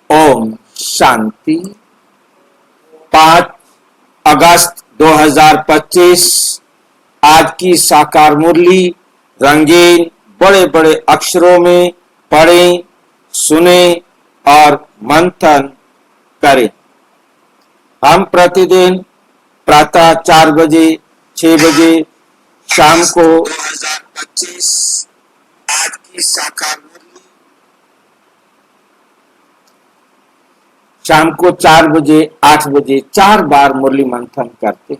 ओम शांति। 5 अगस्त 2025 आज की साकार मुरली रंगीन बड़े बड़े अक्षरों में पढ़ें, सुने और मंथन करें। हम प्रतिदिन प्रातः 4 बजे, 6 बजे, शाम को 2025 आज की साकार मुरली शाम को 4 बजे, 8 बजे 4 बार मुरली मंथन करते।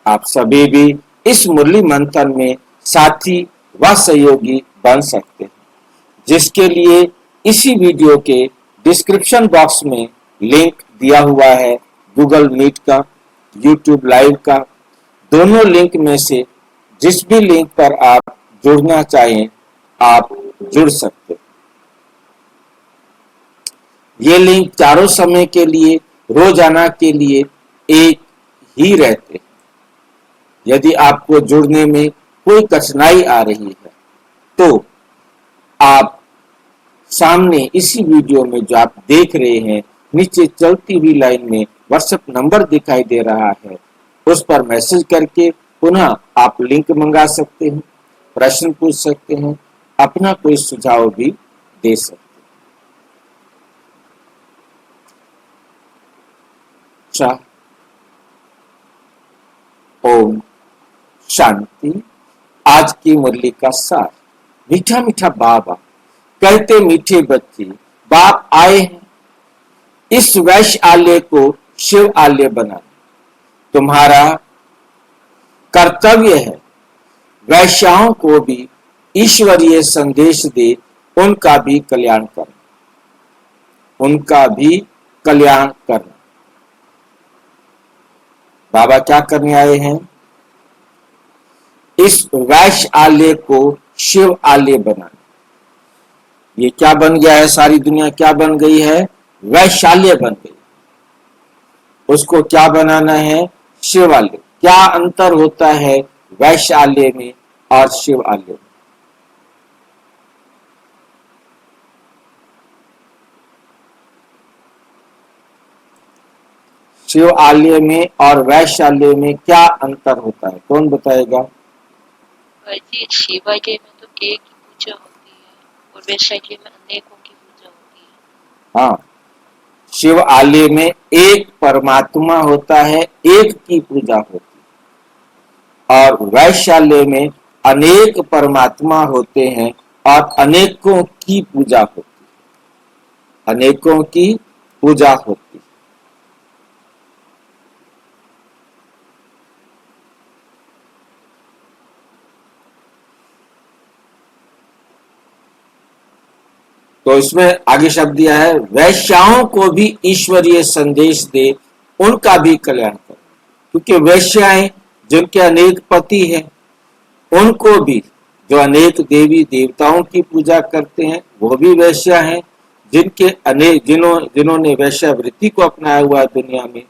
आप सभी भी इस मुरली मंथन में साथी व सहयोगी बन सकते हैं, जिसके लिए इसी वीडियो के डिस्क्रिप्शन बॉक्स में लिंक दिया हुआ है। गूगल मीट का, यूट्यूब लाइव का, दोनों लिंक में से जिस भी लिंक पर आप जुड़ना चाहें आप जुड़ सकते हैं। ये लिंक चारों समय के लिए रोजाना के लिए एक ही रहते हैं। यदि आपको जुड़ने में कोई कठिनाई आ रही है तो आप सामने इसी वीडियो में जो आप देख रहे हैं, नीचे चलती हुई लाइन में व्हाट्सएप नंबर दिखाई दे रहा है, उस पर मैसेज करके पुनः आप लिंक मंगा सकते हैं, प्रश्न पूछ सकते हैं, अपना कोई सुझाव भी दे सकते हैं। ओम शांति। आज की मुरली का सार। मीठा मीठा बाबा कहते, मीठे बच्चे बाप आए हैं इस वैश्य आलय को शिव आलय बनाना। तुम्हारा कर्तव्य है वैश्याओं को भी ईश्वरीय संदेश दे, उनका भी कल्याण करना, उनका भी कल्याण करना। बाबा क्या करने आए हैं? इस वैश्य आलय को शिव आलय बनाना। ये क्या बन गया है? सारी दुनिया क्या बन गई है? वैश्यालय बन गई। उसको क्या बनाना है? शिवालय। क्या अंतर होता है वैश्यालय में और शिवालय में? शिवालय में और वैश्यालय में क्या अंतर होता है? कौन बताएगा? शिवालय में तो एक ही पूजा होती है और वैश्यालय में अनेकों की पूजा होती है। हाँ, शिवालय में एक परमात्मा होता है, एक की पूजा होती है, और वैश्यालय में अनेक परमात्मा होते हैं और अनेकों की पूजा होती है, अनेकों की पूजा होती है। तो इसमें आगे शब्द दिया है, वैश्याओं को भी ईश्वरीय संदेश दे, उनका भी कल्याण करे। क्योंकि वैश्याएं जिनके अनेक पति हैं, उनको भी जो अनेक देवी देवताओं की पूजा करते हैं वो भी वैश्या हैं। जिनके अनेक जिन्होंने वैश्यावृत्ति को अपनाया हुआ है दुनिया में,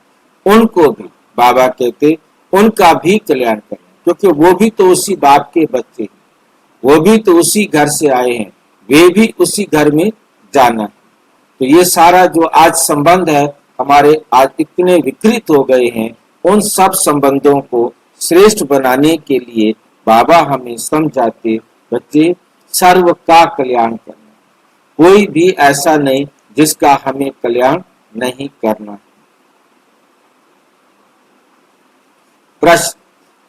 उनको भी बाबा कहते उनका भी कल्याण करें, क्योंकि वो भी तो उसी बाप के बच्चे हैं, वो भी तो उसी घर से आए हैं, वे भी उसी घर में जाना है। तो ये सारा जो आज संबंध है हमारे आज इतने विकृत हो गए हैं, उन सब संबंधों को श्रेष्ठ बनाने के लिए बाबा हमें समझाते, बच्चे सर्व का कल्याण करना, कोई भी ऐसा नहीं जिसका हमें कल्याण नहीं करना। प्रश्न,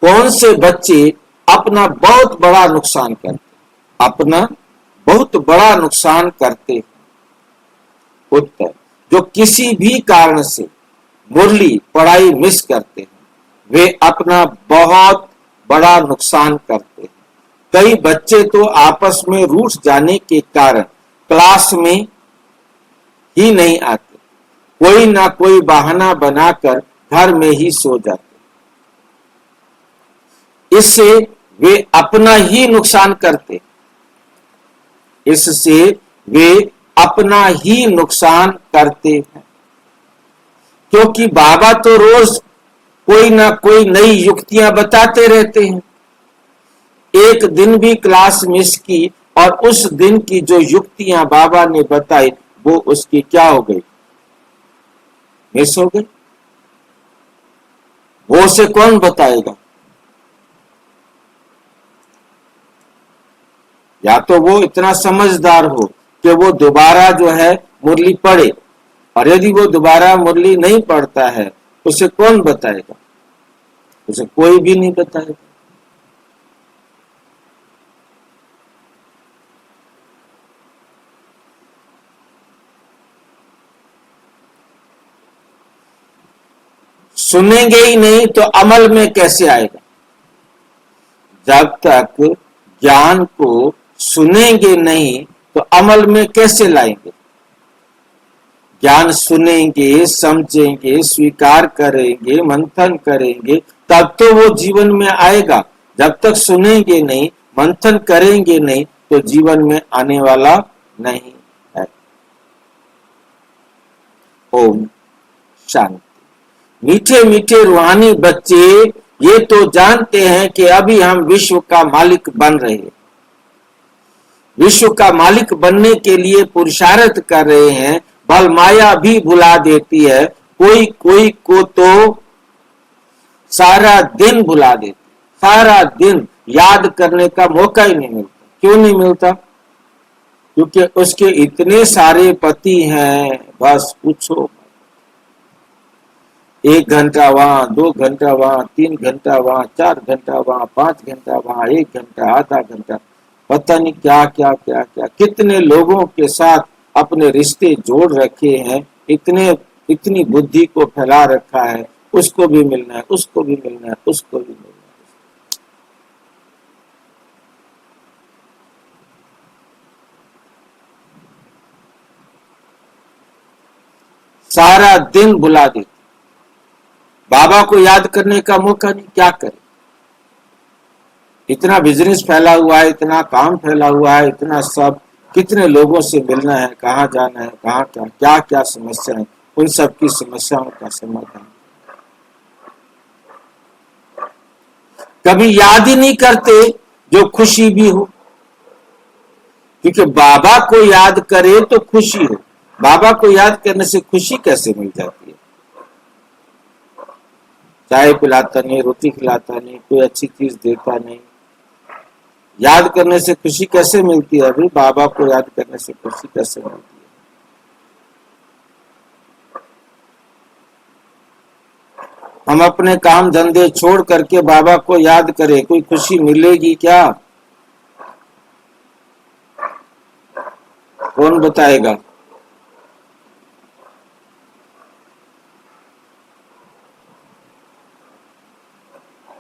कौन से बच्चे अपना बहुत बड़ा नुकसान करते? अपना बहुत बड़ा नुकसान करते हैं। उत्तर, जो किसी भी कारण से मुरली पढ़ाई मिस करते हैं, वे अपना बहुत बड़ा नुकसान करते हैं। कई बच्चे तो आपस में रूठ जाने के कारण क्लास में ही नहीं आते, कोई ना कोई बहाना बनाकर घर में ही सो जाते। इससे वे अपना ही नुकसान करते, इससे वे अपना ही नुकसान करते हैं। क्योंकि बाबा तो रोज कोई ना कोई नई युक्तियां बताते रहते हैं। एक दिन भी क्लास मिस की और उस दिन की जो युक्तियां बाबा ने बताई वो उसकी क्या हो गई? मिस हो गई। वो उसे कौन बताएगा? या तो वो इतना समझदार हो कि वो दोबारा जो है मुरली पढ़े, और यदि वो दोबारा मुरली नहीं पढ़ता है उसे कौन बताएगा? उसे कोई भी नहीं बताएगा। सुनेंगे ही नहीं तो अमल में कैसे आएगा? जब तक ज्ञान को सुनेंगे नहीं तो अमल में कैसे लाएंगे? ज्ञान सुनेंगे, समझेंगे, स्वीकार करेंगे, मंथन करेंगे, तब तो वो जीवन में आएगा। जब तक सुनेंगे नहीं, मंथन करेंगे नहीं, तो जीवन में आने वाला नहीं है। ओम शांति। मीठे मीठे रूहानी बच्चे ये तो जानते हैं कि अभी हम विश्व का मालिक बन रहे हैं, विश्व का मालिक बनने के लिए पुरुषार्थ कर रहे हैं। बल माया भी भुला देती है, कोई कोई को तो सारा दिन भुला देती, सारा दिन याद करने का मौका ही नहीं मिलता। क्यों नहीं मिलता? क्योंकि उसके इतने सारे पति हैं, बस पूछो। 1 घंटा वहां, 2 घंटा वहां, 3 घंटा वहां, 4 घंटा वहां, 5 घंटा वहां, 1 घंटा, आधा घंटा, पता नहीं क्या क्या क्या क्या कितने लोगों के साथ अपने रिश्ते जोड़ रखे हैं। इतनी बुद्धि को फैला रखा है, उसको भी मिलना है, उसको भी मिलना है, उसको भी मिलना है। सारा दिन बुला देते, बाबा को याद करने का मौका नहीं। क्या करे? इतना बिजनेस फैला हुआ है, इतना काम फैला हुआ है, इतना सब, कितने लोगों से मिलना है, कहाँ जाना है, कहाँ क्या क्या समस्या है, उन सब की समस्याओं का समाधान कभी याद ही नहीं करते जो खुशी भी हो। क्योंकि बाबा को याद करे तो खुशी हो, बाबा को याद करने से खुशी कैसे मिल जाती है? चाय पिलाता नहीं, रोटी खिलाता नहीं, कोई अच्छी चीज देता नहीं, याद करने से खुशी कैसे मिलती है? अभी बाबा को याद करने से खुशी कैसे मिलती है? हम अपने काम धंधे छोड़ करके बाबा को याद करें, कोई खुशी मिलेगी क्या? कौन बताएगा?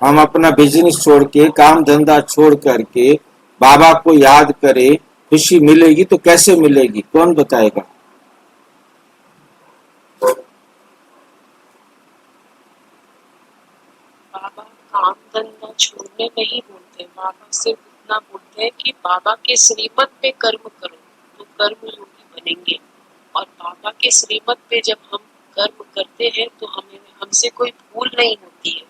हम अपना बिजनेस छोड़ के, काम धंधा छोड़ करके बाबा को याद करें, खुशी मिलेगी तो कैसे मिलेगी? कौन बताएगा? बाबा काम धंधा छोड़ने नहीं बोलते, बाबा सिर्फ इतना बोलते हैं कि बाबा के श्रीमत पे कर्म करो तो कर्म योगी बनेंगे। और बाबा के श्रीमत पे जब हम कर्म करते हैं तो हमसे कोई भूल नहीं होती है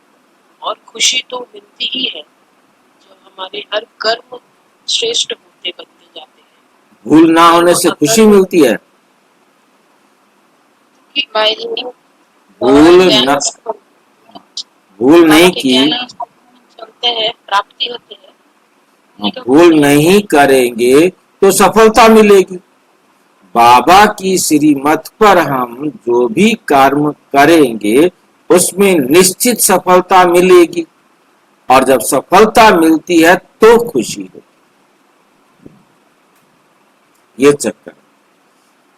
और खुशी तो मिलती ही है। जो हमारे हर कर्म श्रेष्ठ होते बनते जाते हैं। भूल ना होने से खुशी मिलती है? भूल नहीं की, चलते हैं, प्राप्ति होते हैं। भूल नहीं करेंगे तो सफलता मिलेगी। बाबा की श्रीमत पर हम जो भी कर्म करेंगे उसमें निश्चित सफलता मिलेगी, और जब सफलता मिलती है तो खुशी होती। ये चक्कर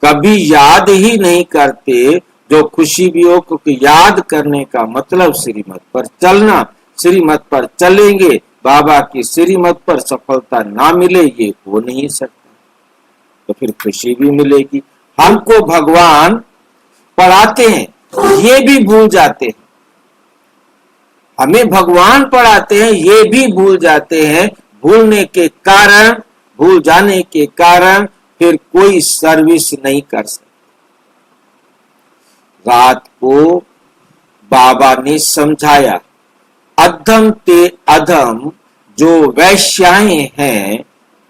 कभी याद ही नहीं करते जो खुशी भी हो, क्योंकि याद करने का मतलब श्रीमत पर चलना। श्रीमत पर चलेंगे, बाबा की श्रीमत पर सफलता ना मिले ये हो नहीं सकता, तो फिर खुशी भी मिलेगी। हमको भगवान पढ़ाते हैं, ये भी भूल जाते हैं। हमें भगवान पढ़ाते हैं, ये भी भूल जाते हैं। भूलने के कारण, भूल जाने के कारण फिर कोई सर्विस नहीं कर सकते। रात को बाबा ने समझाया, अधम ते अधम जो वैश्याएं हैं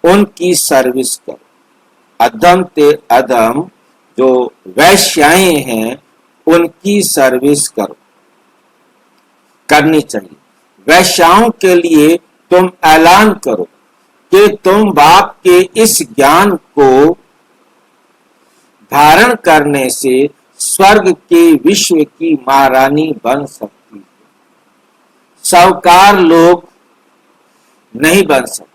उनकी सर्विस करो। अधम ते अधम जो वैश्याएं हैं उनकी सर्विस करनी चाहिए। वैश्याओं के लिए तुम ऐलान करो कि तुम बाप के इस ज्ञान को धारण करने से स्वर्ग के विश्व की महारानी बन सकती है। साहूकार लोग नहीं बन सकते।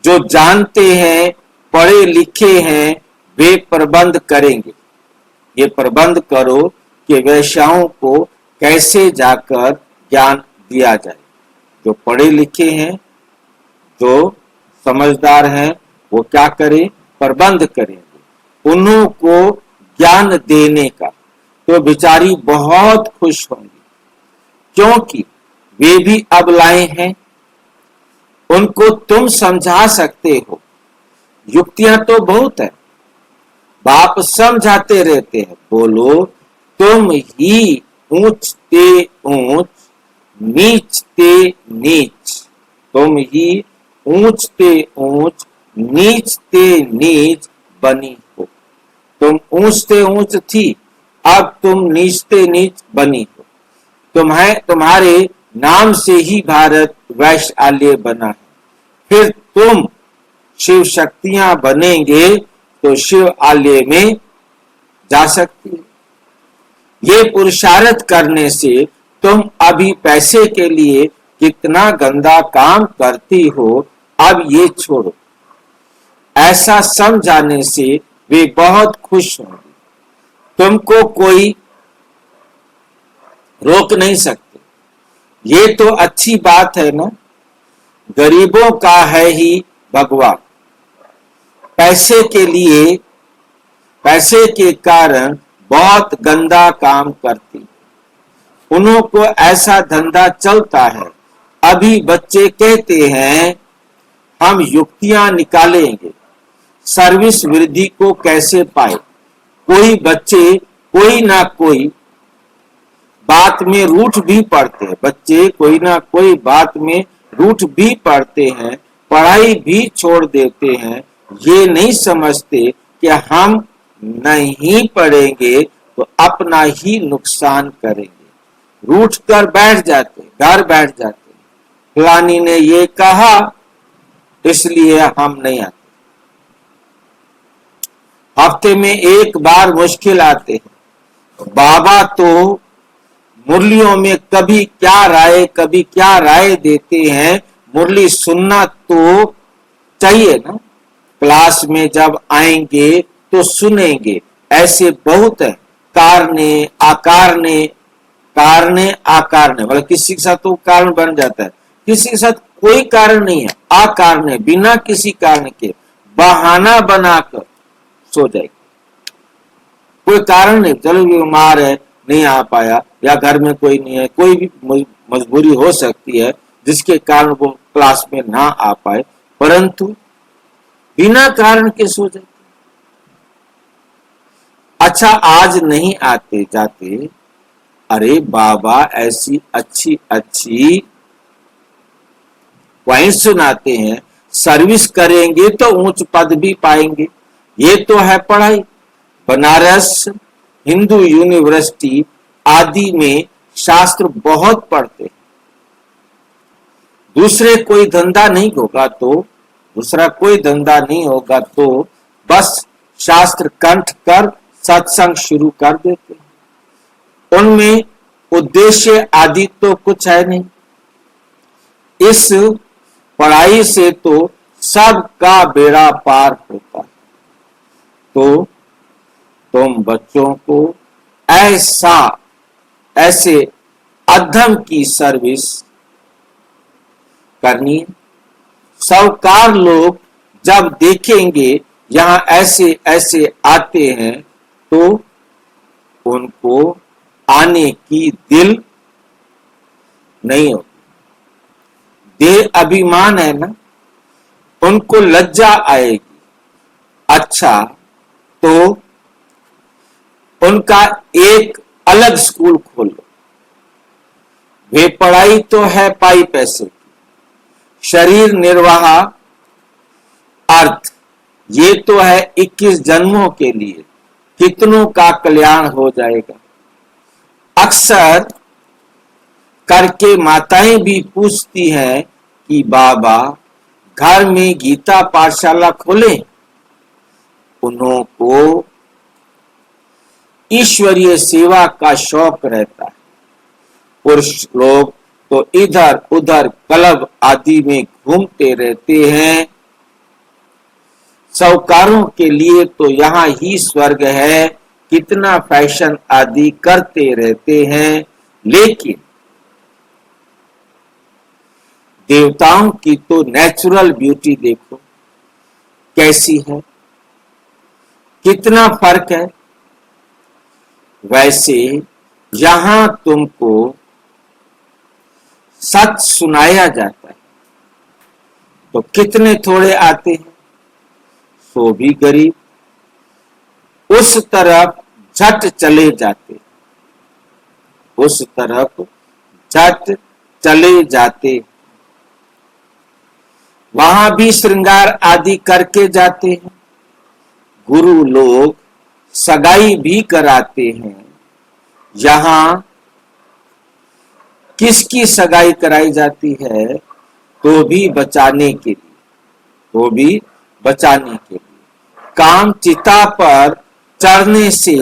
जो जानते हैं, पढ़े लिखे हैं, वे प्रबंध करेंगे। ये प्रबंध करो कि वैश्याओं को कैसे जाकर ज्ञान दिया जाए। जो पढ़े लिखे हैं, जो समझदार हैं, वो क्या करें? प्रबंध करेंगे उन्हों को ज्ञान देने का। तो बेचारी बहुत खुश होंगी, क्योंकि वे भी अबलाएं हैं। उनको तुम समझा सकते हो। युक्तियां तो बहुत है, बाप समझाते रहते हैं। बोलो, तुम ही ऊंचते ऊंच, नीचते नीच। तुम ही ऊंचते ऊंच, नीचते नीच बनी हो। तुम ऊंचते ऊंच थी, अब तुम नीचते नीच बनी हो। तुम्हारे नाम से ही भारत वैश्यालय बना है। फिर तुम शिव शक्तियां बनेंगे तो शिव आलय में जा सकती है। ये पुरुषार्थ करने से तुम अभी पैसे के लिए कितना गंदा काम करती हो, अब ये छोड़ो। ऐसा समझाने से वे बहुत खुश होंगे। तुमको कोई रोक नहीं सकते। ये तो अच्छी बात है ना। गरीबों का है ही भगवान। पैसे के कारण बहुत गंदा काम करती। उन्हों को ऐसा धंधा चलता है। अभी बच्चे कहते हैं हम युक्तियां निकालेंगे, सर्विस वृद्धि को कैसे पाए। कोई बच्चे कोई ना कोई बात में रूठ भी पड़ते हैं। बच्चे कोई ना कोई बात में रूठ भी पड़ते हैं, पढ़ाई भी छोड़ देते हैं। ये नहीं समझते कि हम नहीं पढ़ेंगे तो अपना ही नुकसान करेंगे। रूठ कर बैठ जाते, घर बैठ जाते। फलानी ने ये कहा इसलिए हम नहीं आते। हफ्ते में एक बार मुश्किल आते हैं। बाबा तो मुरलियों में कभी क्या राय देते हैं। मुरली सुनना तो चाहिए ना। क्लास में जब आएंगे तो सुनेंगे। ऐसे बहुत है। कारणे आकारणे मतलब किसी के साथ तो कारण बन जाता है, किसी के साथ कोई कारण नहीं है। आकारणे बिना किसी कारण के बहाना बनाकर सो जाएगी। कोई कारण नहीं, चलो बीमार है नहीं आ पाया, या घर में कोई नहीं है, कोई भी मजबूरी हो सकती है जिसके कारण वो क्लास में ना आ पाए, परंतु बिना कारण के सो जाते। अच्छा, आज नहीं आते जाते, अरे बाबा ऐसी अच्छी अच्छी पॉइंट सुनाते हैं, सर्विस करेंगे तो उच्च पद भी पाएंगे। ये तो है पढ़ाई। बनारस हिंदू यूनिवर्सिटी आदि में शास्त्र बहुत पढ़ते हैं। दूसरा कोई धंधा नहीं होगा तो बस शास्त्र कंठ कर सत्संग शुरू कर देते हैं। उनमें उद्देश्य आदि तो कुछ है नहीं। इस पढ़ाई से तो सबका बेड़ा पार होता है। तो तुम बच्चों को ऐसे अधम की सर्विस करनी है। साहूकार लोग जब देखेंगे यहाँ ऐसे ऐसे आते हैं तो उनको आने की दिल नहीं होती। देह अभिमान है ना, उनको लज्जा आएगी। अच्छा, तो उनका एक अलग स्कूल खोलो। वे पढ़ाई तो है पाई पैसे की, शरीर निर्वाह अर्थ ये तो है 21 जन्मों के लिए। कितनों का कल्याण हो जाएगा। अक्सर करके माताएं भी पूछती हैं कि बाबा घर में गीता पाठशाला खोले। उन्हों को ईश्वरीय सेवा का शौक रहता है। पुरुष लोग तो इधर उधर क्लब आदि में घूमते रहते हैं। साहूकारों के लिए तो यहाँ ही स्वर्ग है, कितना फैशन आदि करते रहते हैं। लेकिन देवताओं की तो नेचुरल ब्यूटी देखो कैसी है, कितना फर्क है। वैसे यहां तुमको सच सुनाया जाता है तो कितने थोड़े आते हैं, सो भी गरीब उस तरफ झट चले जाते, उस तरफ झट चले जाते। वहां भी श्रृंगार आदि करके जाते हैं। गुरु लोग सगाई भी कराते हैं। यहां किसकी सगाई कराई जाती है तो भी बचाने के लिए, तो भी बचाने के लिए। काम चिता पर चढ़ने से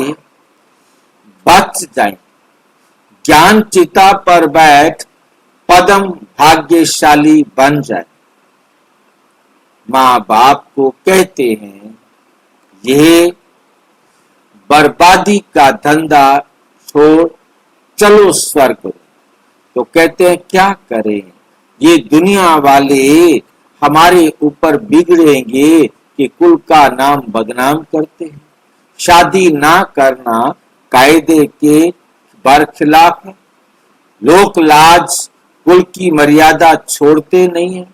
बच जाए, ज्ञान चिता पर बैठ पदम भाग्यशाली बन जाए। माँ बाप को कहते हैं ये बर्बादी का धंधा छोड़ चलो स्वर्ग, तो कहते हैं क्या करें, ये दुनिया वाले हमारे ऊपर बिगड़ेंगे कि कुल का नाम बदनाम करते हैं। शादी ना करना कायदे के बरखिलाफ है। लोक लाज कुल की मर्यादा छोड़ते नहीं है।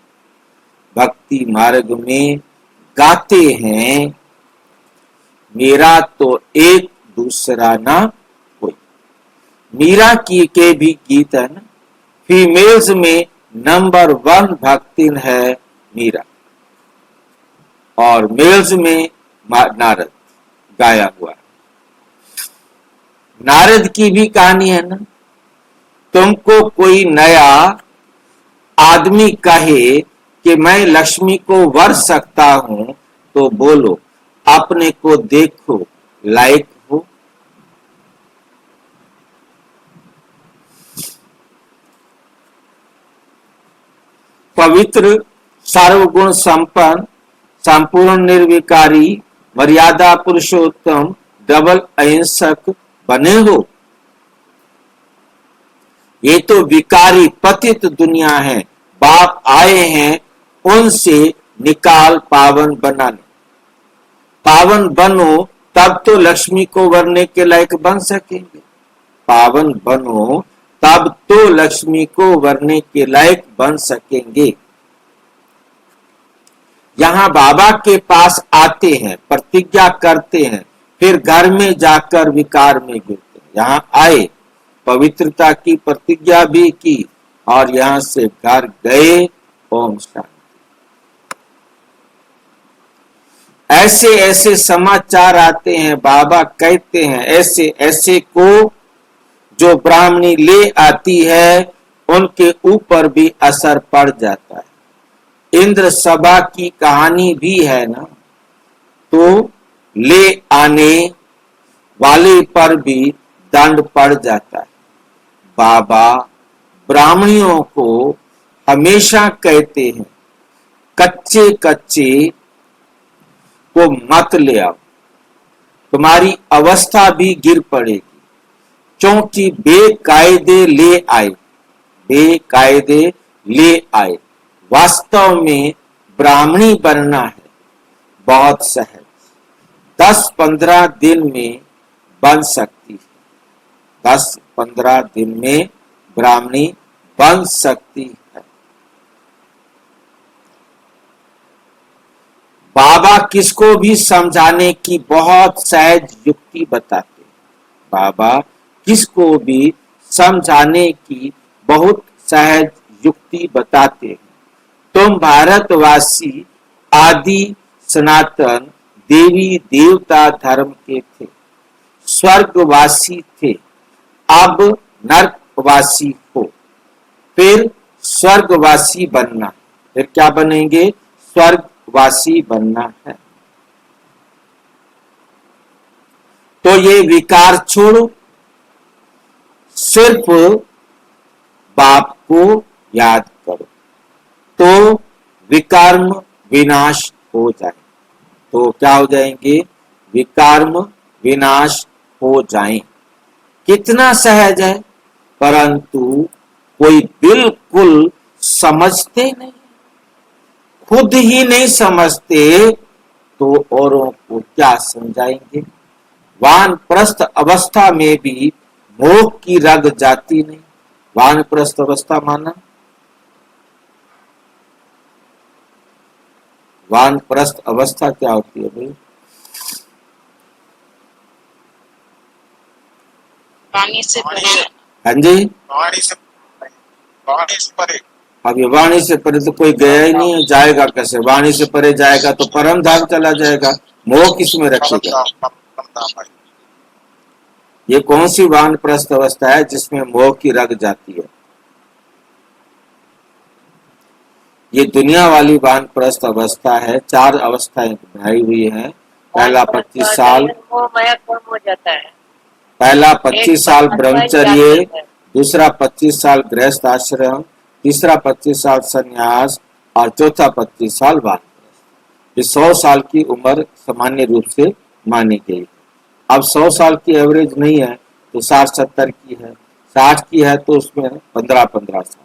भक्ति मार्ग में गाते हैं मेरा तो एक दूसरा ना कोई। मीरा की के भी गीत है ना, फीमेल्स में नंबर 1 भक्तिन है मीरा, और मेल्स में नारद गाया हुआ है। नारद की भी कहानी है ना, तुमको कोई नया आदमी कहे कि मैं लक्ष्मी को वर सकता हूं तो बोलो अपने को देखो लायक हो। पवित्र सर्वगुण संपन्न संपूर्ण निर्विकारी मर्यादा पुरुषोत्तम डबल अहिंसक बने हो। ये तो विकारी पतित दुनिया है। बाप आए हैं उनसे निकाल पावन बनाने। पावन बनो तब तो लक्ष्मी को वरने के लायक बन सकेंगे। पावन बनो तब तो लक्ष्मी को वरने के लायक बन सकेंगे। यहाँ बाबा के पास आते हैं, प्रतिज्ञा करते हैं, फिर घर में जाकर विकार में गिरते हैं। यहाँ आए, पवित्रता की प्रतिज्ञा भी की और यहाँ से घर गए। ओम शांति। ऐसे ऐसे समाचार आते हैं, बाबा कहते हैं ऐसे ऐसे को जो ब्राह्मणी ले आती है उनके ऊपर भी असर पड़ जाता है। इंद्र सभा की कहानी भी है ना, तो ले आने वाले पर भी दंड पड़ जाता है। बाबा ब्राह्मणियों को हमेशा कहते हैं कच्चे कच्चे को मत ले आओ, तुम्हारी अवस्था भी गिर पड़ेगी, क्योंकि बेकायदे ले आए, बेकायदे ले आए। वास्तव में ब्राह्मणी बनना है बहुत सहज, 10-15 दिन में बन सकती है। 10-15 दिन में ब्राह्मणी बन सकती है। बाबा किसको भी समझाने की बहुत सहज युक्ति बताते हैं। बाबा किसको भी समझाने की बहुत सहज युक्ति बताते हैं। तुम भारतवासी आदि सनातन देवी देवता धर्म के थे, स्वर्गवासी थे, अब नरकवासी हो। फिर स्वर्गवासी बनना, फिर क्या बनेंगे? स्वर्गवासी बनना है। तो ये विकार छोड़ो, सिर्फ बाप को याद करो, तो विकर्म विनाश हो जाए। तो क्या हो जाएंगे? विकर्म विनाश हो जाएं। कितना सहज है, परंतु कोई बिल्कुल समझते नहीं, खुद ही नहीं समझते तो औरों को क्या समझाएंगे। वानप्रस्थ अवस्था में भी मोह की रग जाती नहीं। वानप्रस्थ अवस्था माना, वानप्रस्थ अवस्था क्या होती है भाई? वाणी से परे। हाँ जी, वाणी से परे। अब ये वाणी से परे तो कोई गया ही नहीं है, जाएगा कैसे? वाणी से परे जाएगा तो परम धाम चला जाएगा, मोह किसमें रखेगा? ये कौन सी वानप्रस्थ अवस्था है जिसमें मोह की रग जाती है? ये दुनिया वाली वानप्रस्थ अवस्था है। 4 अवस्थाएं बनाई हुई है। पहला 25 साल, हो जाता है। पहला 25 साल ब्रह्मचर्य, दूसरा 25 साल गृहस्थ आश्रम, तीसरा 25 साल संन्यास और चौथा 25 साल वानप्रस्थ। ये 100 साल की उम्र सामान्य रूप से मानी गई। अब 100 साल की एवरेज नहीं है तो 60-70 की है, 60 की है तो उसमें 15-15 साल।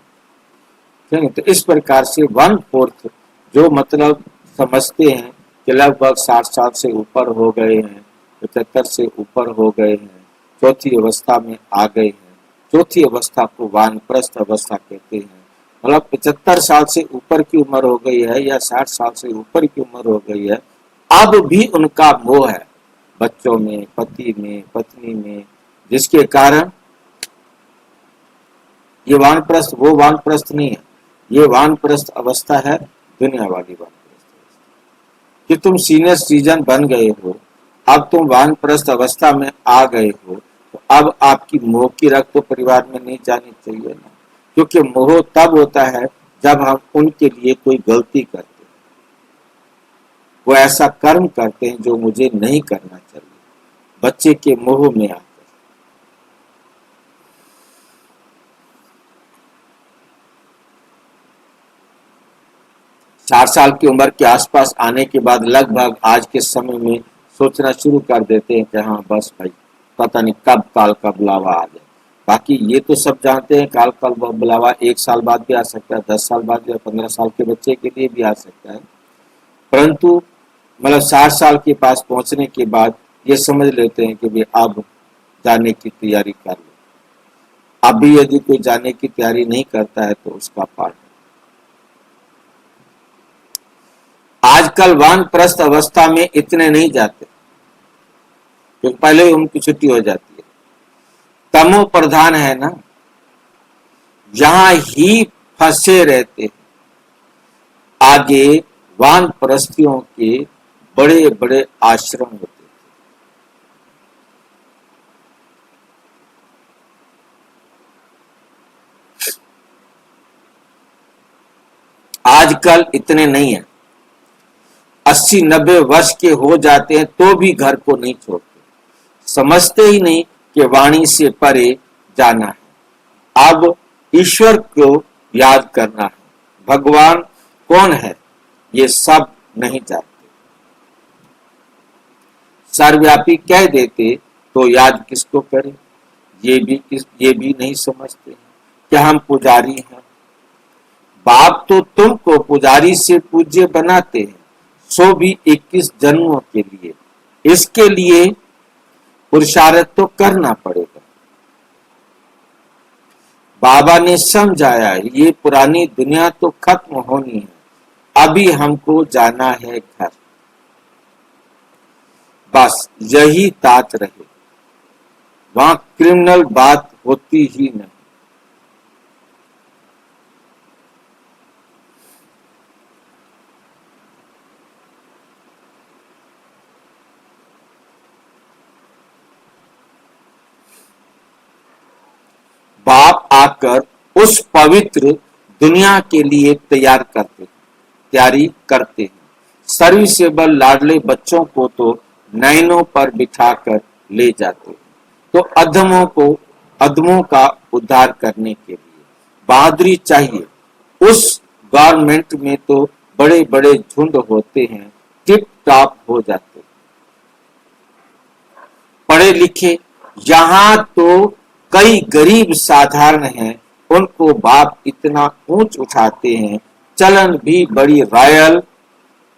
ठीक है, तो इस प्रकार से 1/4 जो मतलब समझते हैं कि लगभग 60 साल से ऊपर हो गए हैं, 75 से ऊपर हो गए हैं, चौथी अवस्था में आ गए हैं। चौथी अवस्था को वानप्रस्थ अवस्था कहते हैं। मतलब 75 साल से ऊपर की उम्र हो गई है या 60 साल से ऊपर की उम्र हो गई है, अब भी उनका मोह है बच्चों में, पति में, पत्नी में, जिसके कारण ये वानप्रस्थ वो वानप्रस्थ नहीं है, ये वानप्रस्थ अवस्था है दुनिया वाली वानप्रस्थ अवस्था। कि तुम सीनियर सिटीजन बन गए हो, अब तुम वानप्रस्थ अवस्था में आ गए हो, तो अब आपकी मोह की रग तो परिवार में नहीं जानी चाहिए ना, क्योंकि मोह तब होता है जब हम उनके लिए कोई गलती करते हैं, वो ऐसा कर्म करते हैं जो मुझे नहीं करना चाहिए, बच्चे के मोह में आकर। 60 साल की उम्र के आसपास आने के बाद लगभग आज के समय में सोचना शुरू कर देते हैं कि हाँ बस भाई, पता नहीं कब काल का बुलावा आ जाए। बाकी ये तो सब जानते हैं काल का बुलावा 1 साल बाद भी आ सकता है, 10 साल बाद या 15 साल के बच्चे के लिए भी आ सकता है। परंतु मतलब 60 साल के पास पहुंचने के बाद ये समझ लेते हैं कि भाई अब जाने की तैयारी कर लो। अब भी यदि कोई जाने की तैयारी नहीं करता है तो उसका पाठ। आजकल वानप्रस्थ अवस्था में इतने नहीं जाते क्योंकि पहले ही उनकी छुट्टी हो जाती है। तमो प्रधान है ना, यहां ही फंसे रहते हैं। आगे वानप्रस्थियों के बड़े बड़े आश्रम होते हैं। आजकल इतने नहीं है, 80-90 वर्ष के हो जाते हैं तो भी घर को नहीं छोड़ते, समझते ही नहीं कि वाणी से परे जाना है, अब ईश्वर को याद करना है। भगवान कौन है ये सब नहीं जानते, सर्वव्यापी कह देते तो याद किसको करें, ये भी नहीं समझते कि हम पुजारी हैं। बाप तो तुमको पुजारी से पूज्य बनाते हैं, सो भी 21 जन्मों के लिए। इसके लिए पुरुषार्थ तो करना पड़ेगा। बाबा ने समझाया ये पुरानी दुनिया तो खत्म होनी है, अभी हमको जाना है घर। बस यही तात रहे, वहां क्रिमिनल बात होती ही नहीं। बाप आकर उस पवित्र दुनिया के लिए तैयारी करते हैं। सर्विसेबल लाडले बच्चों को तो नैनों पर बिठाकर ले जाते हैं, तो अधमों का उद्धार करने के लिए बहादुरी चाहिए। उस गवर्नमेंट में तो बड़े बड़े झुंड होते हैं, टिप टॉप हो जाते हैं। पढ़े लिखे यहाँ तो कई गरीब साधारण हैं, उनको बाप इतना ऊंच उठाते हैं। चलन भी बड़ी रॉयल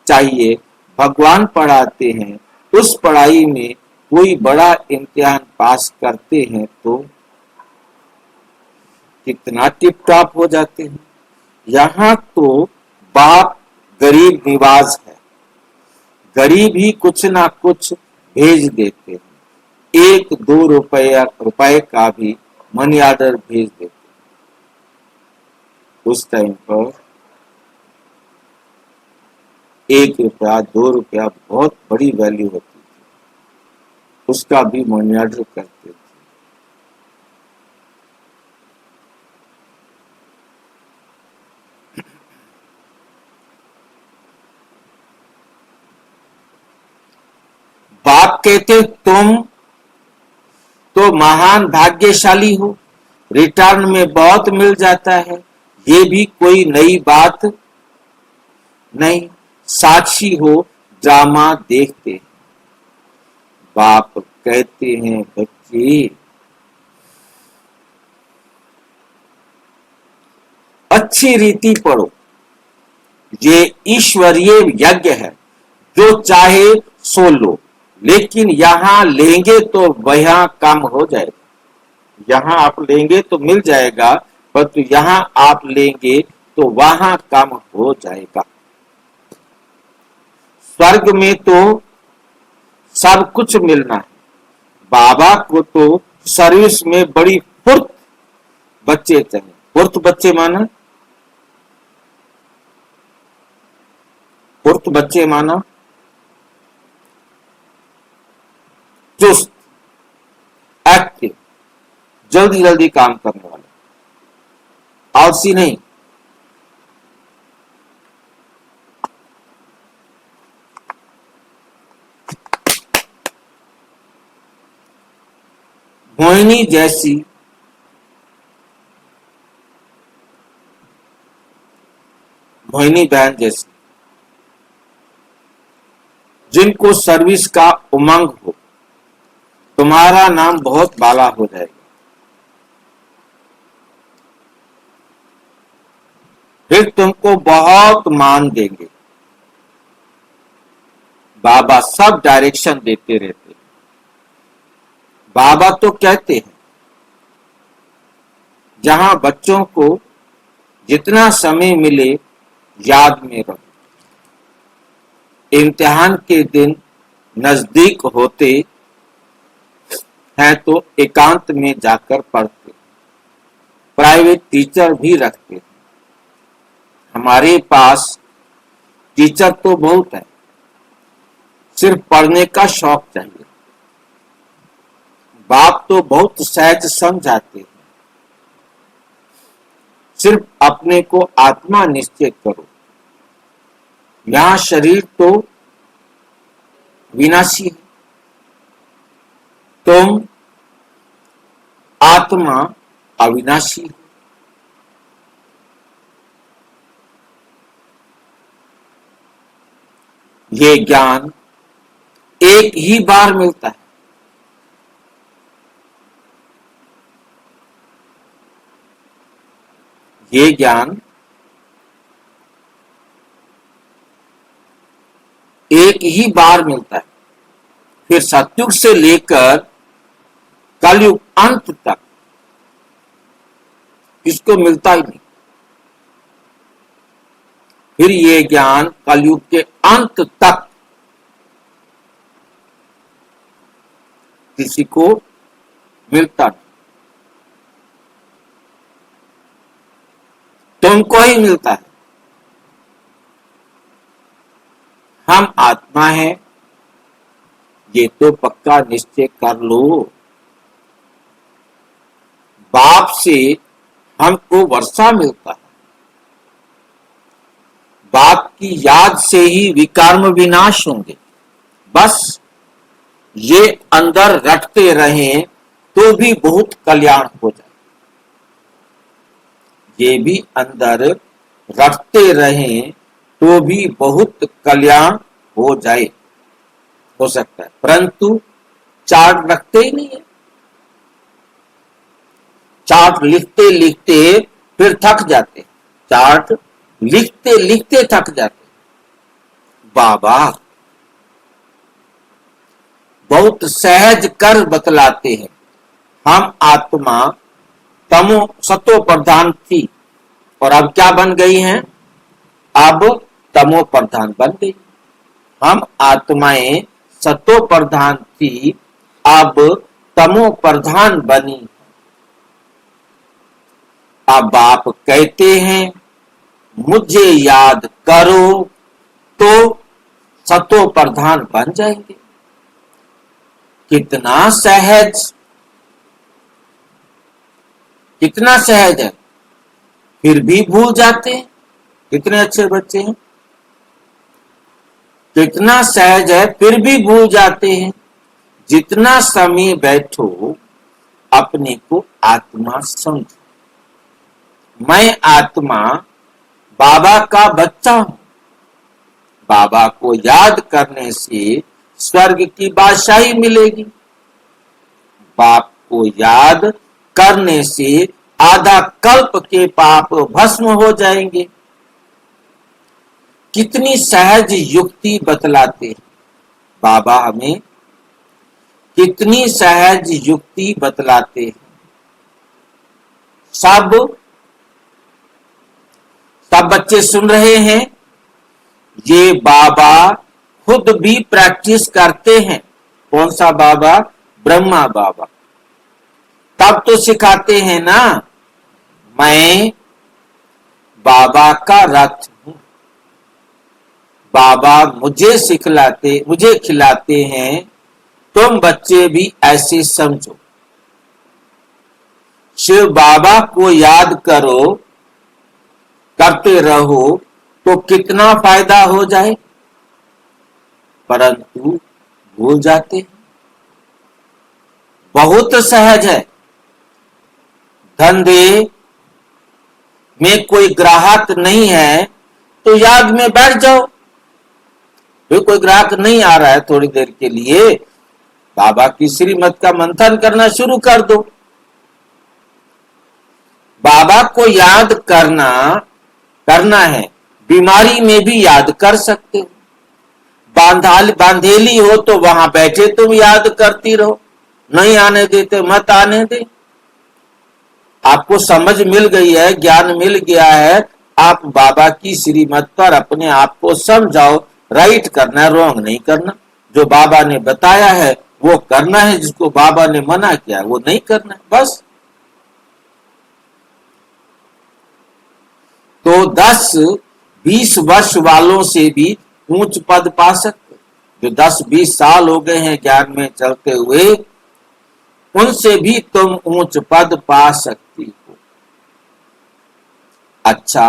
चाहिए। भगवान पढ़ाते हैं, उस पढ़ाई में कोई बड़ा इम्तिहान पास करते हैं तो कितना टिप टॉप हो जाते हैं। यहाँ तो बाप गरीब निवाज है, गरीब ही कुछ ना कुछ भेज देते हैं। 1-2 रुपए का भी मनी ऑर्डर भेज देते हैं। उस टाइम पर 1 रुपया 2 रुपया बहुत बड़ी वैल्यू होती थी, उसका भी मनी ऑर्डर करते थे। बाप कहते तुम तो महान भाग्यशाली हो, रिटर्न में बहुत मिल जाता है, ये भी कोई नई बात नहीं। साक्षी हो ड्रामा देखते। बाप कहते हैं बच्चे अच्छी रीति पढ़ो, ये ईश्वरीय यज्ञ है, जो चाहे सो लो, लेकिन यहाँ लेंगे तो वहां कम हो जाएगा। यहाँ आप लेंगे तो मिल जाएगा, परंतु यहाँ आप लेंगे तो वहां कम हो जाएगा। स्वर्ग में तो सब कुछ मिलना है। बाबा को तो सर्विस में बड़ी फुर्त बच्चे चाहिए। फुर्त बच्चे माना, फुर्त बच्चे माना चुस्त, एक्टिव, जल्दी जल्दी काम करने वाले, आलसी नहीं। मोहिनी जैसी मोहिनी बहन जैसी जिनको सर्विस का उमंग हो, तुम्हारा नाम बहुत बाला हो जाएगा। फिर तुमको बहुत मान देंगे। बाबा सब डायरेक्शन देते रहते हैं। बाबा तो कहते हैं जहां बच्चों को जितना समय मिले याद में रहो। इम्तिहान के दिन नजदीक होते हैं तो एकांत में जाकर पढ़ते। प्राइवेट टीचर भी रखते हैं। हमारे पास टीचर तो बहुत है, सिर्फ पढ़ने का शौक चाहिए। बाप तो बहुत सहज समझाते हैं, सिर्फ अपने को आत्मा निश्चय करो। यहाँ शरीर तो विनाशी है, तुम आत्मा अविनाशी है। ये ज्ञान एक ही बार मिलता है। ये ज्ञान एक ही बार मिलता है। फिर सतयुग से लेकर कलयुग अंत तक इसको मिलता ही नहीं। फिर ये ज्ञान कलयुग के अंत तक किसी को मिलता नहीं, तुमको ही मिलता है। हम आत्मा है, ये तो पक्का निश्चय कर लो। बाप से हमको वर्षा मिलता है। बाप की याद से ही विकर्म विनाश होंगे। बस ये अंदर रखते रहें तो भी बहुत कल्याण हो जाए। ये भी अंदर रखते रहें तो भी बहुत कल्याण हो जाए, हो सकता है, परंतु चार्ट रखते ही नहीं है। चार्ट लिखते लिखते फिर थक जाते, चार्ट लिखते लिखते थक जाते। बाबा बहुत सहज कर बतलाते हैं। हम आत्मा तमो सतो प्रधान थी और अब क्या बन गई हैं? अब तमो प्रधान बन गई। हम आत्माएं सतो प्रधान थी, अब तमो प्रधान बनी। अब आप कहते हैं मुझे याद करो तो सतो प्रधान बन जाएंगे। कितना सहज, कितना सहज है, फिर भी भूल जाते हैं। कितने अच्छे बच्चे हैं, कितना सहज है फिर भी भूल जाते हैं। जितना समय बैठो अपने को आत्मा समझो। मैं आत्मा बाबा का बच्चा हूं। बाबा को याद करने से स्वर्ग की बादशाही मिलेगी। बाप को याद करने से आधा कल्प के पाप भस्म हो जाएंगे। कितनी सहज युक्ति बतलाते हैं बाबा हमें, कितनी सहज युक्ति बतलाते हैं। सब बच्चे सुन रहे हैं। ये बाबा खुद भी प्रैक्टिस करते हैं। कौन सा बाबा? ब्रह्मा बाबा। तब तो सिखाते हैं ना, मैं बाबा का रथ हूं। बाबा मुझे सिखलाते, मुझे खिलाते हैं, तुम बच्चे भी ऐसे समझो। शिव बाबा को याद करो, करते रहो तो कितना फायदा हो जाए, परंतु भूल जाते। बहुत सहज है। धंधे में कोई ग्राहक नहीं है तो याद में बैठ जाओ। फिर कोई ग्राहक नहीं आ रहा है थोड़ी देर के लिए, बाबा की श्रीमत का मंथन करना शुरू कर दो। बाबा को याद करना है। बीमारी में भी याद कर सकते हो। बांधेली हो तो वहां बैठे तुम याद करती रहो। नहीं आने देते मत आने दे। आपको समझ मिल गई है, ज्ञान मिल गया है, आप बाबा की श्रीमत पर अपने आप को समझाओ। राइट करना है, रॉन्ग नहीं करना। जो बाबा ने बताया है वो करना है, जिसको बाबा ने मना किया है वो नहीं करना है, बस। तो 10-20 वर्ष वालों से भी ऊंच पद पा सकते। जो 10-20 साल हो गए हैं ज्ञान में चलते हुए, उनसे भी तुम ऊंच पद पा सकती हो। अच्छा,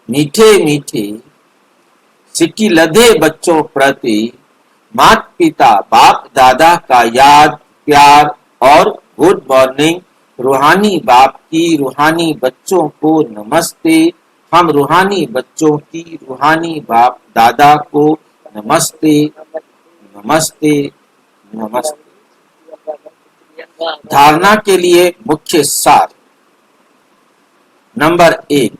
मीठे मीठे सिक्की लदे बच्चों प्रति माता पिता बाप दादा का याद, प्यार और गुड मॉर्निंग। रूहानी बाप की रूहानी बच्चों को नमस्ते। हम रूहानी बच्चों की रूहानी बाप दादा को नमस्ते, नमस्ते, नमस्ते। धारणा के लिए मुख्य सार। नंबर 1,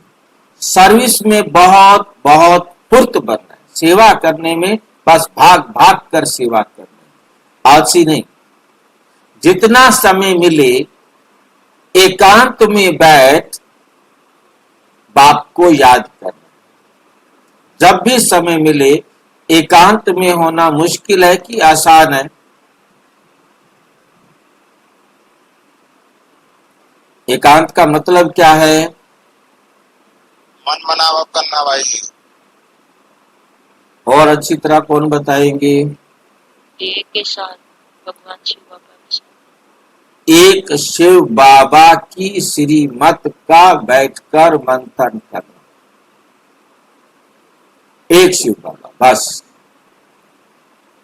सर्विस में बहुत बहुत फुर्त बनना है। सेवा करने में बस भाग भाग कर सेवा करना है, आलसी नहीं। जितना समय मिले एकांत में बैठ बाप को याद करना। जब भी समय मिले, एकांत में होना मुश्किल है कि आसान है? एकांत का मतलब क्या है? मन मनावा करना भाई। और अच्छी तरह कौन बताएंगे? एक के साथ भगवान शिव बाबा के साथ। एक शिव बाबा की श्रीमत का बैठकर मंथन करना, एक शिव बाबा बस।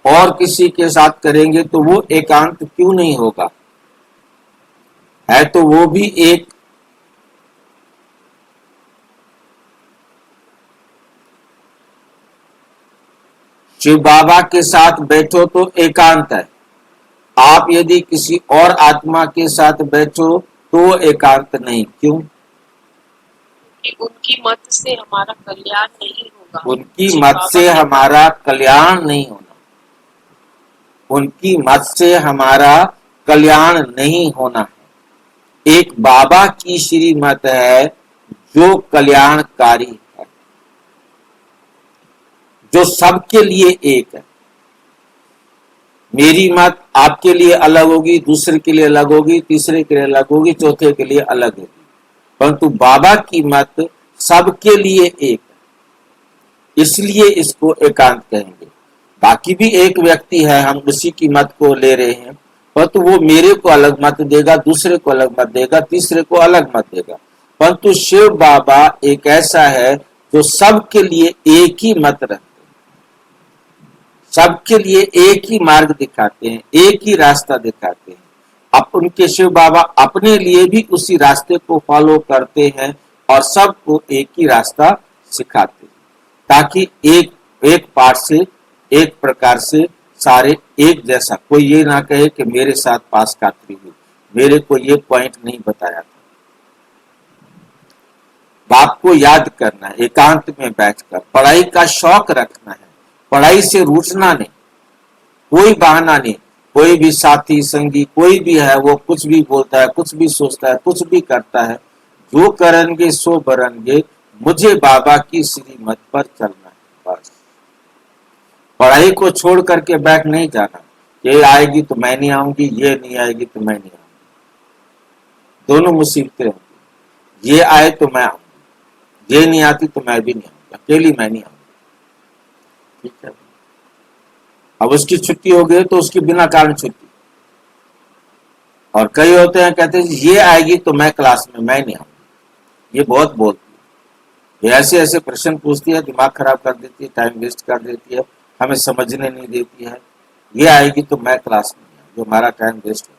और किसी के साथ करेंगे तो वो एकांत क्यों नहीं होगा? है तो वो भी एक। शिव बाबा के साथ बैठो तो एकांत है। आप यदि किसी और आत्मा के साथ बैठो तो एकांत नहीं। क्यों? कि उनकी मत से हमारा कल्याण नहीं होगा। उनकी शिव मत बाबा से के हमारा कल्याण नहीं होना। उनकी मत से हमारा कल्याण नहीं होना है। एक बाबा की श्रीमत है जो कल्याणकारी है, जो सबके लिए एक है। मेरी मत आपके लिए अलग होगी, दूसरे के लिए अलग होगी, तीसरे के लिए अलग होगी, चौथे के लिए अलग होगी, परंतु बाबा की मत सबके लिए एक है। इसलिए इसको एकांत कहेंगे। बाकी भी एक व्यक्ति है, हम उसी की मत को ले रहे हैं, परंतु वो मेरे को अलग मत देगा, दूसरे को अलग मत देगा, तीसरे को अलग मत देगा। परंतु शिव बाबा एक ऐसा है जो सबके लिए एक ही मत रखते हैं, सबके लिए एक ही मार्ग दिखाते हैं, एक ही रास्ता दिखाते हैं। अब उनके शिव बाबा अपने लिए भी उसी रास्ते को फॉलो करते हैं और सबको एक ही रास्ता सिखाते हैं, ताकि एक एक पाठ से, एक प्रकार से सारे एक जैसा। कोई ये ना कहे कि मेरे साथ पास खातरी हुई, मेरे को ये पॉइंट नहीं बताया था। बाप को याद करना है, एकांत में बैठकर पढ़ाई का शौक रखना है, पढ़ाई से रूठना नहीं, कोई बहाना नहीं। कोई भी साथी संगी कोई भी है, वो कुछ भी बोलता है, कुछ भी सोचता है, कुछ भी करता है, जो करेंगे सो बरेंगे, मुझे बाबा की श्रीमत पर चलना है बस। पढ़ाई को छोड़ करके बैठ नहीं जाना, ये आएगी तो मैं नहीं आऊंगी, ये नहीं आएगी तो मैं नहीं आऊंगी। दोनों मुसीबतें होंगी, ये आए तो मैं आऊंगी, ये नहीं आती तो मैं भी नहीं आऊंगी, अकेली मैं नहीं आऊंगी। ठीक है। अब उसकी छुट्टी हो गई तो उसकी बिना कारण छुट्टी। और कई होते हैं कहते हैं ये आएगी तो मैं क्लास में मैं नहीं आऊंगी, ये बहुत बोलती है, ये ऐसे ऐसे प्रश्न पूछती है, दिमाग खराब कर देती है, टाइम वेस्ट कर देती है, हमें समझने नहीं देती है। ये आएगी तो मैं क्लास में नहीं आऊंगी, जो हमारा टाइम वेस्ट हो।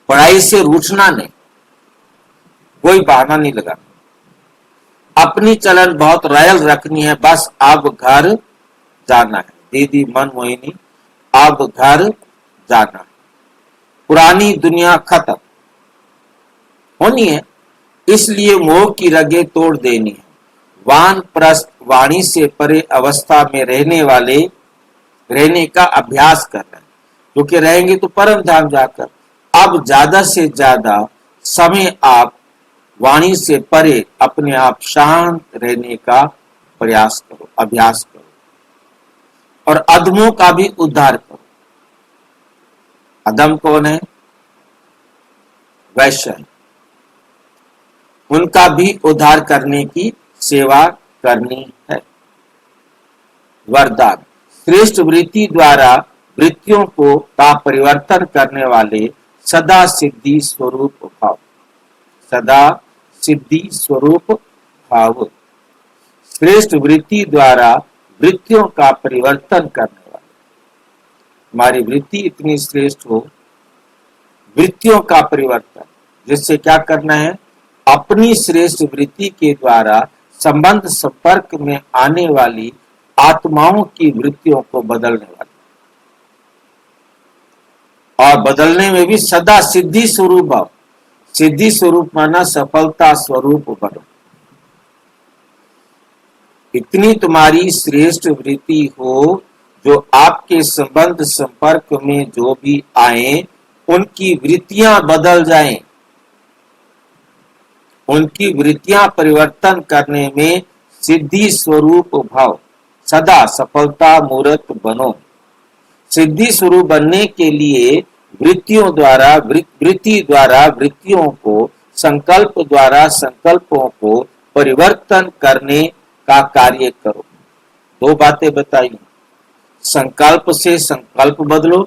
पढ़ाई से रूठना नहीं, कोई बहाना नहीं लगाना, अपनी चलन बहुत रॉयल रखनी है। बस अब घर जाना है, दीदी मन मोहिनी, अब घर जाना है। पुरानी दुनिया खत्म होनी है, इसलिए मोह की रगें तोड़ देनी है। वानप्रस्थ वाणी से परे अवस्था में रहने का अभ्यास करना है, क्योंकि रहेंगे तो परम धाम जाकर। अब ज्यादा से ज्यादा समय आप वाणी से परे अपने आप शांत रहने का प्रयास करो, अभ्यास करो, और अधमों का भी उद्धार करो। अधम कौन है? वैश्य। उनका भी उद्धार करने की सेवा करनी है। वरदान, श्रेष्ठ वृत्ति द्वारा वृत्तियों को का परिवर्तन करने वाले सदा सिद्धि स्वरूप भाव, सदा सिद्धि स्वरूप भाव। श्रेष्ठ वृत्ति द्वारा वृत्तियों का परिवर्तन करने वाले, हमारी वृत्ति इतनी श्रेष्ठ हो, वृत्तियों का परिवर्तन, जिससे क्या करना है? अपनी श्रेष्ठ वृत्ति के द्वारा संबंध संपर्क में आने वाली आत्माओं की वृत्तियों को बदलने वाली, और बदलने में भी सदा सिद्धि स्वरूप भाव। सिद्धि स्वरूप माना सफलता स्वरूप बनो। इतनी तुम्हारी श्रेष्ठ वृत्ति हो जो आपके संबंध संपर्क में जो भी आए उनकी वृत्तियां बदल जाएं, उनकी वृत्तियां परिवर्तन करने में सिद्धि स्वरूप भाव, सदा सफलता मूर्त बनो। सिद्धि स्वरूप बनने के लिए वृत्तियों द्वारा वृत्तियों को, संकल्प द्वारा संकल्पों को परिवर्तन करने का कार्य करो। दो बातें बताई, संकल्प से संकल्प बदलो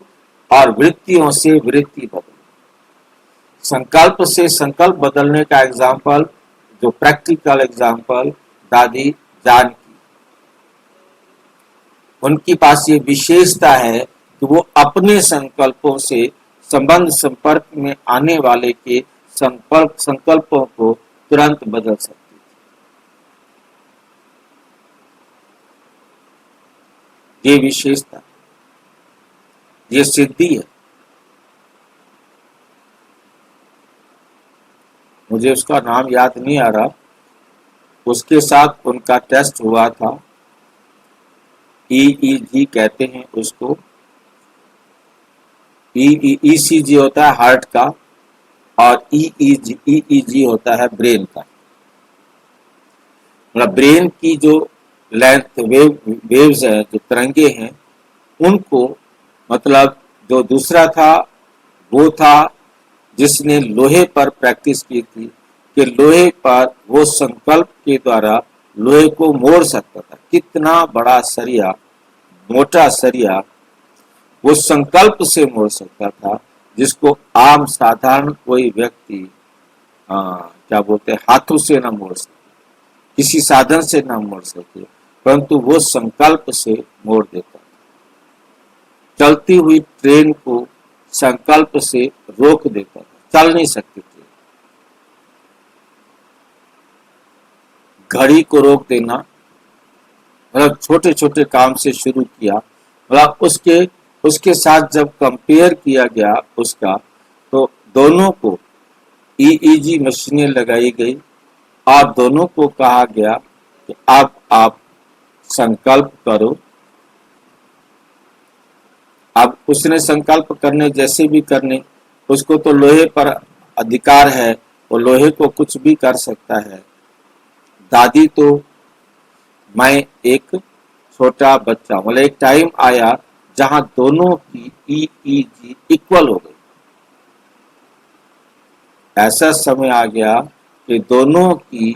और वृत्तियों से वृत्ति बदलो। संकल्प से संकल्प बदलने का एग्जाम्पल, जो प्रैक्टिकल एग्जाम्पल दादी जान की, उनके पास ये विशेषता है कि वो अपने संकल्पों से संबंध संपर्क में आने वाले के संकल्पों को तुरंत बदल सकती थी। ये विशेषता, ये सिद्धि है। मुझे उसका नाम याद नहीं आ रहा, उसके साथ उनका टेस्ट हुआ था, EEG कहते हैं उसको। ECG होता है हार्ट का और EEG होता है ब्रेन का। मतलब ब्रेन की जो लेंथ वेव्स है, जो तरंगे हैं, उनको, मतलब जो दूसरा था वो था जिसने लोहे पर प्रैक्टिस की थी कि लोहे पर वो संकल्प के द्वारा लोहे को मोड़ सकता था। कितना बड़ा सरिया, मोटा सरिया वो संकल्प से मोड़ सकता था, जिसको आम साधारण कोई व्यक्ति क्या बोलते हैं, हाथों से ना मोड़ सके, किसी साधन से ना मोड़ सके, परंतु वो संकल्प से मोड़ देता था। चलती हुई ट्रेन को संकल्प से रोक देता था, चल नहीं सकती थी। घड़ी को रोक देना, मतलब छोटे छोटे काम से शुरू किया, मतलब उसके साथ जब कंपेयर किया गया उसका, तो दोनों को EEG मशीनें लगाई गई और दोनों को कहा गया कि अब आप संकल्प करो। अब उसने संकल्प करने जैसे भी करने, उसको तो लोहे पर अधिकार है, वो लोहे को कुछ भी कर सकता है। दादी तो, मैं एक छोटा बच्चा, मतलब एक टाइम आया जहां दोनों की EEG इक्वल हो गई। ऐसा समय आ गया कि दोनों की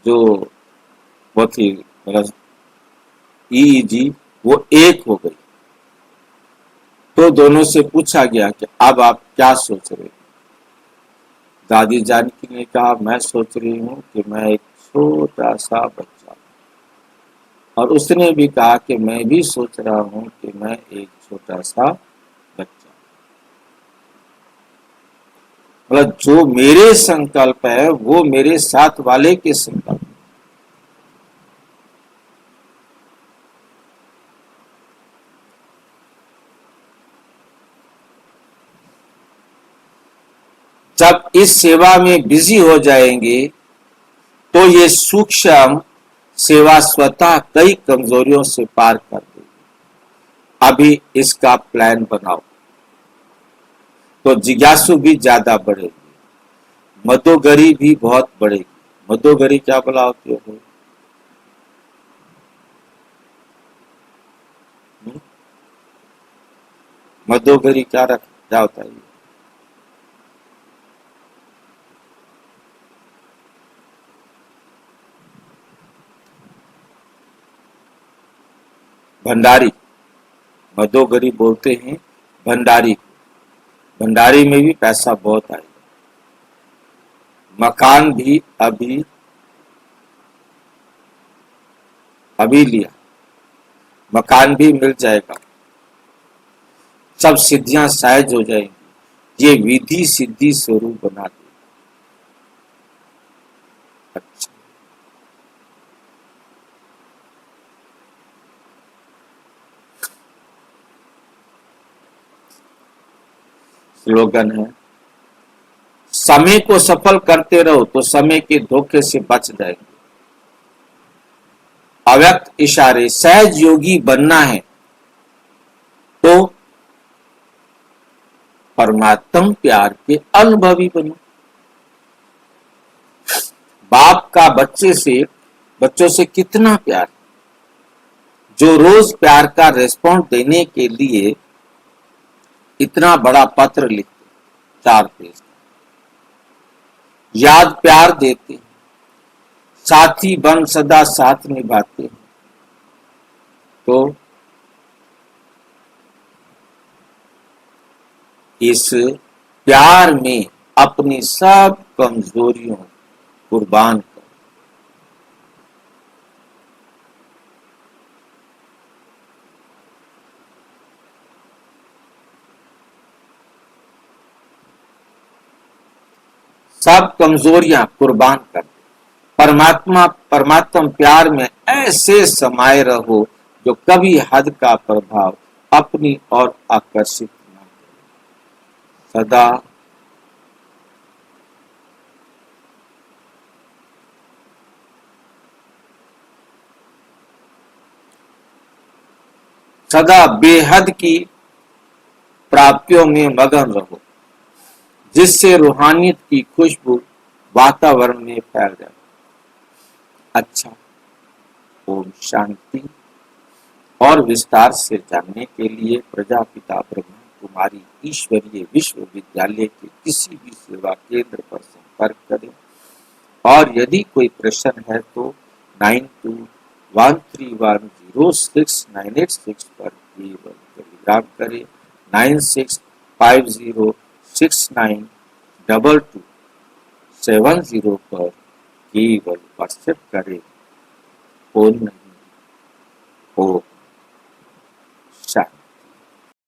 जो वो थी, मतलब EEG, वो एक हो गई। तो दोनों से पूछा गया कि अब आप क्या सोच रहे हो? दादी जानकी ने कहा, मैं सोच रही हूँ कि मैं एक छोटा सा बच्चा हूँ। और उसने भी कहा कि मैं भी सोच रहा हूँ कि मैं एक छोटा सा बच्चा। मतलब जो मेरे संकल्प है वो मेरे साथ वाले के संकल्प। जब इस सेवा में बिजी हो जाएंगे तो ये सूक्ष्म सेवा स्वतः कई कमजोरियों से पार कर देगी। अभी इसका प्लान बनाओ तो जिज्ञासु भी ज्यादा बढ़ेगी, मदोगरी भी बहुत बढ़ेगी। मदोगरी क्या बोला होती है? मदोगरी क्या होता है? भंडारी, मदोगरी बोलते हैं भंडारी। भंडारी में भी पैसा बहुत आएगा। मकान भी अभी लिया, मकान भी मिल जाएगा, सब सिद्धियां सहज हो जाएंगी। ये विधि सिद्धि स्वरूप बना दे। अच्छा, स्लोगन है, समय को सफल करते रहो तो समय के धोखे से बच जाएंगे। अव्यक्त इशारे, सहज योगी बनना है तो परमात्म प्यार के अनुभवी बनो। बाप का बच्चों से कितना प्यार, जो रोज प्यार का रेस्पॉन्स देने के लिए इतना बड़ा पत्र लिखते, 4 पेज, याद प्यार देते, साथी बन सदा साथ निभाते, तो इस प्यार में अपनी सब कमजोरियों कुर्बान कर। सब कमजोरियां कुर्बान कर। परमात्मा प्यार में ऐसे समाये रहो जो कभी हद का प्रभाव अपनी ओर आकर्षित न करे। सदा बेहद की प्राप्तियों में मगन रहो, जिससे रूहानियत की खुशबू वातावरण में फैल जाए। अच्छा, ओम शांति। और विस्तार से जानने के लिए प्रजापिता ब्रह्मा कुमारी ईश्वरीय विश्वविद्यालय के किसी भी सेवा केंद्र पर संपर्क करें। और यदि कोई प्रश्न है तो 9213106986 पर केवल टेलीग्राम करें। 9650692270 पर केवल व्हाट्सएप करें। फोन नहीं, हो